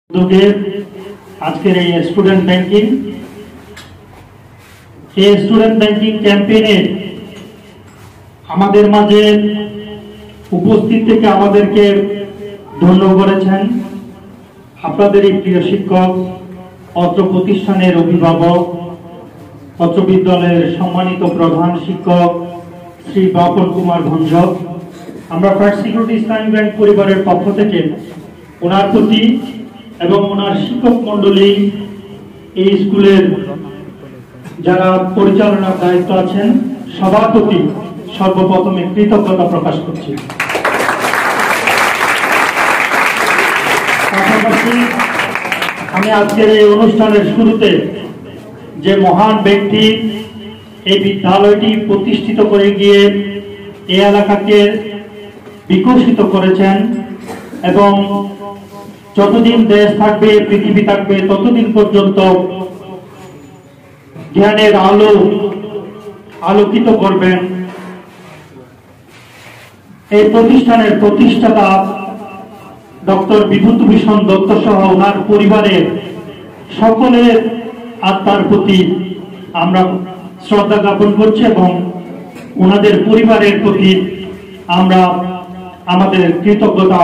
উদ্যোগের আজকের এই স্টুডেন্ট ব্যাংকিং ক্যাম্পেইনে আমাদের মাঝে উপস্থিত থেকে আমাদেরকে ধন্য করেছেন আপনাদের এই প্রিয় শিক্ষক, অত্র প্রতিষ্ঠানের অভিভাবক, অত্র বিদ্যালয়ের সম্মানিত প্রধান শিক্ষক শ্রী বাপন কুমার ভঞ্জক। আমরা ফার্স্ট সিকিউরিটি ইসলামী ব্যাংক পরিবারের পক্ষ থেকে ওনার প্রতি এবং ওনার শিক্ষক মন্ডলী, এই স্কুলের যারা পরিচালনার দায়িত্ব আছেন সবার প্রতি সর্বপ্রথমে কৃতজ্ঞতা প্রকাশ করছি। পাশাপাশি আমি আজকের এই অনুষ্ঠানের শুরুতে যে মহান ব্যক্তি এই বিদ্যালয়টি প্রতিষ্ঠিত করে গিয়ে এই এলাকাকে বিকশিত করেছেন এবং যতদিন দেশ থাকবে, পৃথিবী থাকবে, ততদিন পর্যন্ত জ্ঞানের আলো আলোকিত করবেন এই প্রতিষ্ঠানের প্রতিষ্ঠাতা ডক্টর বিভূতিভূষণ দত্ত সহ ওনার পরিবারের সকলের আত্মার প্রতি আমরা শ্রদ্ধা জ্ঞাপন করছি এবং ওনাদের পরিবারের প্রতি আমরা আমাদের কৃতজ্ঞতা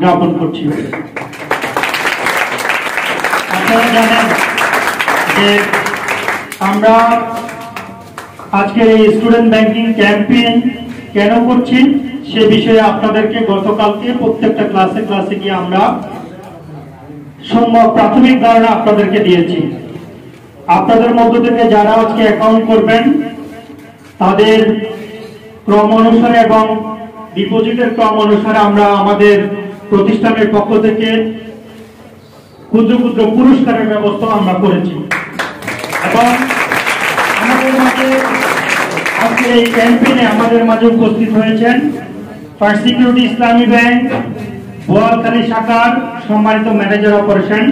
জ্ঞাপন করছি। আপনারা জানেন যে আমরা আজকের এই স্টুডেন্ট ব্যাংকিং ক্যাম্পেইন কেন করছি সে বিষয়ে আপনাদেরকে গতকালকে প্রত্যেকটা ক্লাসে গিয়ে আমরা প্রাথমিক ধারণা আপনাদেরকে দিয়েছি। আপনাদের মধ্য থেকে যারা আজকে অ্যাকাউন্ট করবেন তাদের ক্রম অনুসারে এবং ডিপোজিটের ক্রম অনুসারে আমরা আমাদের প্রতিষ্ঠানের পক্ষ থেকে ক্ষুদ্র ক্ষুদ্র পুরস্কারের ব্যবস্থা আমরা করেছি এবং আমাদের মাঝে আজকে এই ক্যাম্পেইনে আমাদের মাঝে উপস্থিত হয়েছেন ফার্স্ট সিকিউরিটি ইসলামী ব্যাংক বোয়ালখালী শাখার সম্মানিত ম্যানেজার অপারেশন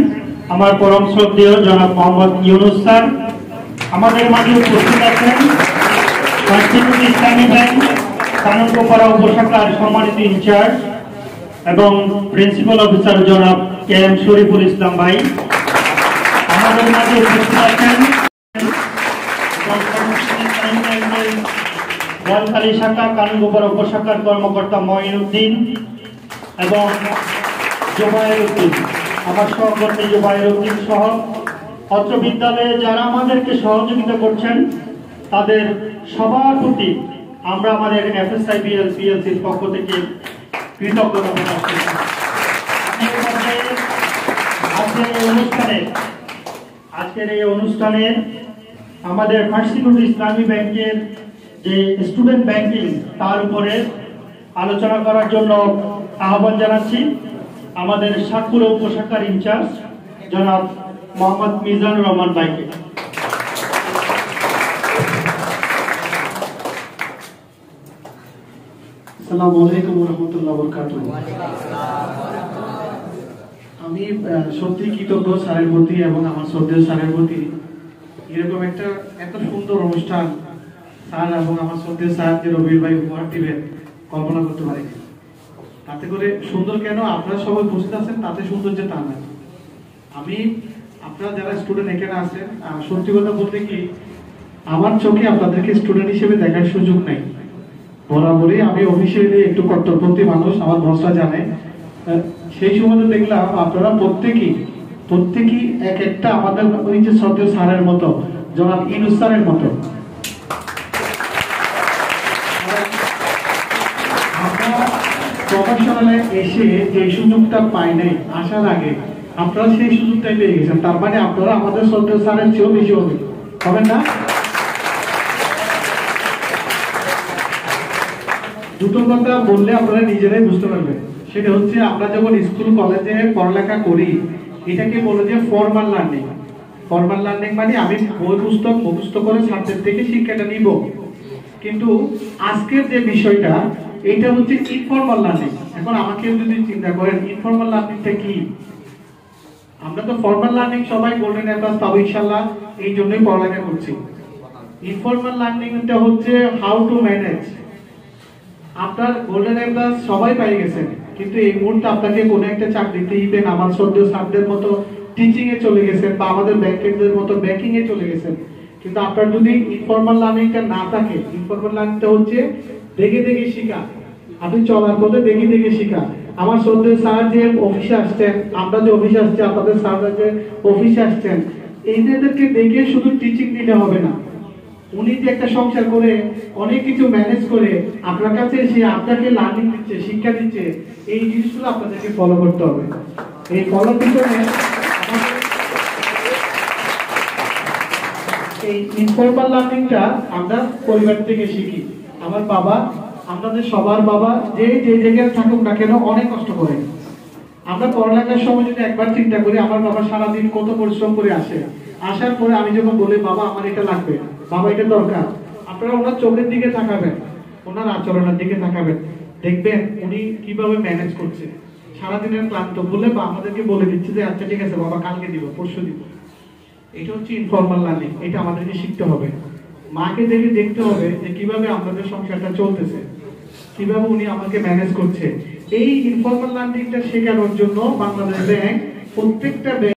আমার পরম শ্রদ্ধেয় জনাব মোহাম্মদ ইউনুস স্যার। আমাদের মাঝে উপস্থিত আছেন ফার্স্ট সিকিউরিটি ইসলামী ব্যাংক কানুনগোপাড়া উপশাখার সম্মানিত ইনচার্জ এবং প্রিন্সিপাল অফিসার জনাব কে এম শরীফুল ইসলাম ভাই। আমাদের মাঝে উপস্থিত আছেন বোয়ালখালী শাখা কানুনগোপাড়া উপশাখার কর্মকর্তা মঈনুদ্দিন এবং জোবায়ের উদ্দিন, আমার সহকর্মী জোবায়ের উদ্দিন সহ অত্র বিদ্যালয়ে যারা আমাদেরকে সহযোগিতা করছেন তাদের সবার প্রতি আমরা আমাদের FSIBL PLCর পক্ষ থেকে কৃতজ্ঞতা প্রকাশ করছি। আজকের এই অনুষ্ঠানে আমাদের ফার্স্ট সিকিউরিটি ইসলামী ব্যাংকের যে স্টুডেন্ট ব্যাংকিং তার উপরে আলোচনা করার জন্য আহ্বান জানাচ্ছি আমাদের সাতপুরা উপশাখার ইনচার্জ জনাব মোহাম্মদ মিজানুর রহমান ভাইকে। আসসালামু আলাইকুম ওয়া রাহমাতুল্লাহি ওয়া বারাকাতুহু। আমি সত্যি কৃতজ্ঞ স্যারের প্রতি এবং আমার শ্রদ্ধেয় স্যারের প্রতি, এরকম একটা এত সুন্দর অনুষ্ঠান স্যার এবং আমার শ্রদ্ধেয় স্যার যে রবির ভাই উপহার দিবেন কল্পনা করতে পারি। তাতে করে সুন্দর কেন আপনারা সবাই উপস্থিত আছেন তাতে সুন্দর যে তা না। আমি আপনারা যারা স্টুডেন্ট এখানে আছেন, সত্যি কথা বলতে কি আমার চোখে আপনাদেরকে স্টুডেন্ট হিসেবে দেখার সুযোগ নাই। বরাবরই আমি অফিসিয়ালি একটু কট্টরপন্থী মানুষ, আমার বসরা জানে। সেই সময় দেখলাম আপনারা প্রত্যেকেই এক একটা আমাদের ওই যে শ্রদ্ধেয় স্যারের মতো, জনাব ইউনুস স্যারের মতো আমরা প্রফেশনালে এসে যে সুযোগটা পাই নাই আসার আগে আপনারা সেই সুযোগটাই পেয়ে গেছেন। তার মানে আপনারা আমাদের শ্রদ্ধেয় স্যারের চেয়েও বেশি হবেন না। দুটো কথা বললে আপনারা নিজেরাই বুঝতে পারবেন। সেটা হচ্ছে আমরা যখন স্কুল কলেজে পড়ালেখা করি এটাকে বলে যে ফর্মাল লার্নিং। ফর্মাল লার্নিং মানে আমি বই পুস্তক মুখস্থ করে ছাত্রের থেকে শিক্ষাটা নিব, কিন্তু আজকের যে বিষয়টা এটা হচ্ছে ইনফর্মাল লার্নিং। এখন আমাকে যদি চিন্তা করেন ইনফর্মাল লার্নিংটা কি, আমরা তো ফর্মাল লার্নিং সবাই গোল্ডেন অ্যাপ্লাস পাবো ইনশাআল্লাহ, এই জন্যই পড়ালেখা করছি। ইনফর্মাল লার্নিংটা হচ্ছে হাউ টু ম্যানেজ। আপনার গোল্ডেন এপ্লাস সবাই পেয়ে গেছেন, কিন্তু এই মুহূর্তে আপনাকে কোনো একটা চাকরিতে ইভেন আমার শ্রদ্ধেয় স্যারদের মতো টিচিং এ চলে গেছেন বা আমাদের ব্যাংকের মতো ব্যাংকিং এ চলে গেছেন, কিন্তু আপনার যদি ইনফর্মাল লার্নিংটা না থাকে, ইনফর্মাল লার্নিংটা হচ্ছে দেখে দেখে শিখা, আপনি চলার পথে দেখে দেখে শিখা। আমার শ্রদ্ধেয় স্যার যে অফিসে আসছেন, আমরা যে অফিসে আসছি, আপনাদের স্যাররা যে অফিসে আসছেন, এইদেরকে দেখে শুধু টিচিং দিলে হবে না। উনি যে একটা সংসার করে অনেক কিছু ম্যানেজ করে আপনার কাছে এসে আপনাকে লার্নিং দিচ্ছে, শিক্ষা দিচ্ছে, এই জিনিসগুলো আপনাদেরকে ফলো করতে হবে। এই ফলো পিছনে এই ইনফর্মাল লার্নিংটা আমরা পরিবার থেকে শিখি। আমার বাবা, আপনাদের সবার বাবা যে যে জায়গায় থাকুক না কেন অনেক কষ্ট করে। আমরা পড়ালেখার সময় যদি একবার চিন্তা করি, আমার বাবা সারাদিন কত পরিশ্রম করে আসে, আসার পরে আমি যখন বলি বাবা আমার এটা লাগবে, বাবা এটা দরকার, আপনারা ওনার চোখের দিকে তাকাবেন, ওনার আচরণের দিকে তাকাবেন, দেখবেন উনি কিভাবে ম্যানেজ করছে। সারাদিনের ক্লান্ত বলে বা আমাদেরকে বলে দিচ্ছে যে আচ্ছা ঠিক আছে বাবা কালকে দিব, পরশু দিব। এটা হচ্ছে ইনফর্মাল লার্নিং, এটা আমাদেরকে শিখতে হবে। মাকে দেখে দেখতে হবে যে কিভাবে আমাদের সংসারটা চলতেছে, কিভাবে উনি আমাকে ম্যানেজ করছে। এই ইনফর্মাল লার্নিংটা শেখানোর জন্য বাংলাদেশ ব্যাংক প্রত্যেকটা